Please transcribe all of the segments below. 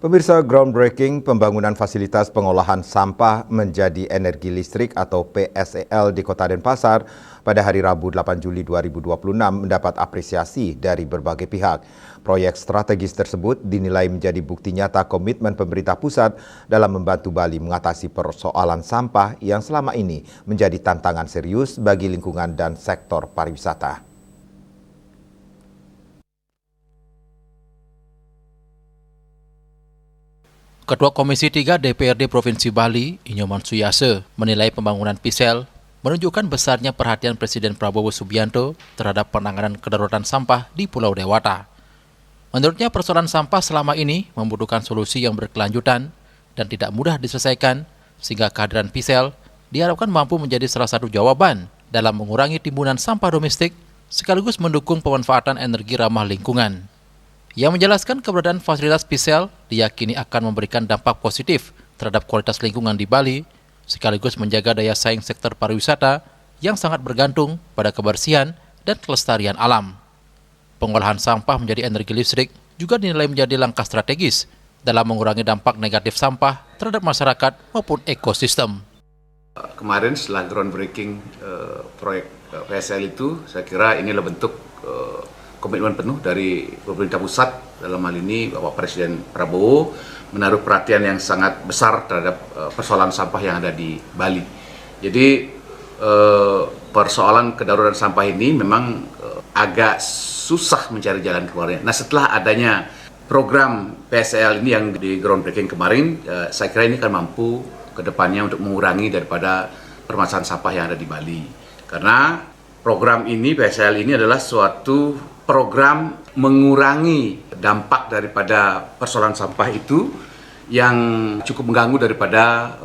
Pemirsa, groundbreaking pembangunan fasilitas pengolahan sampah menjadi energi listrik atau PSEL di Kota Denpasar pada hari Rabu 8 Juli 2026 mendapat apresiasi dari berbagai pihak. Proyek strategis tersebut dinilai menjadi bukti nyata komitmen pemerintah pusat dalam membantu Bali mengatasi persoalan sampah yang selama ini menjadi tantangan serius bagi lingkungan dan sektor pariwisata. Ketua Komisi 3 DPRD Provinsi Bali, Inyoman Suyase, menilai pembangunan PSEL menunjukkan besarnya perhatian Presiden Prabowo Subianto terhadap penanganan kedaruratan sampah di Pulau Dewata. Menurutnya persoalan sampah selama ini membutuhkan solusi yang berkelanjutan dan tidak mudah diselesaikan, sehingga kehadiran PSEL diharapkan mampu menjadi salah satu jawaban dalam mengurangi timbunan sampah domestik sekaligus mendukung pemanfaatan energi ramah lingkungan. Yang menjelaskan keberadaan fasilitas PSEL diyakini akan memberikan dampak positif terhadap kualitas lingkungan di Bali, sekaligus menjaga daya saing sektor pariwisata yang sangat bergantung pada kebersihan dan kelestarian alam. Pengolahan sampah menjadi energi listrik juga dinilai menjadi langkah strategis dalam mengurangi dampak negatif sampah terhadap masyarakat maupun ekosistem. Kemarin setelah groundbreaking proyek PSEL itu, saya kira inilah bentuk komitmen penuh dari pemerintah pusat, dalam hal ini Bapak Presiden Prabowo menaruh perhatian yang sangat besar terhadap persoalan sampah yang ada di Bali. Jadi persoalan kedaruratan sampah ini memang agak susah mencari jalan keluarnya. Nah, setelah adanya program PSEL ini yang di groundbreaking kemarin, saya kira ini akan mampu ke depannya untuk mengurangi daripada permasalahan sampah yang ada di Bali. Karena program ini, PSEL ini adalah suatu program mengurangi dampak daripada persoalan sampah itu yang cukup mengganggu daripada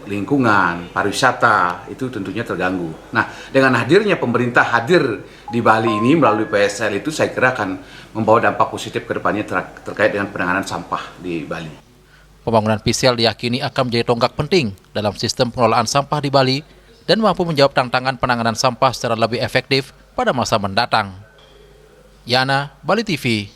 lingkungan, pariwisata, itu tentunya terganggu. Nah, dengan hadirnya pemerintah hadir di Bali ini melalui PSEL itu, saya kira akan membawa dampak positif ke depannya terkait dengan penanganan sampah di Bali. Pembangunan PSEL diyakini akan menjadi tonggak penting dalam sistem pengelolaan sampah di Bali dan mampu menjawab tantangan penanganan sampah secara lebih efektif pada masa mendatang. Yana, Bali TV.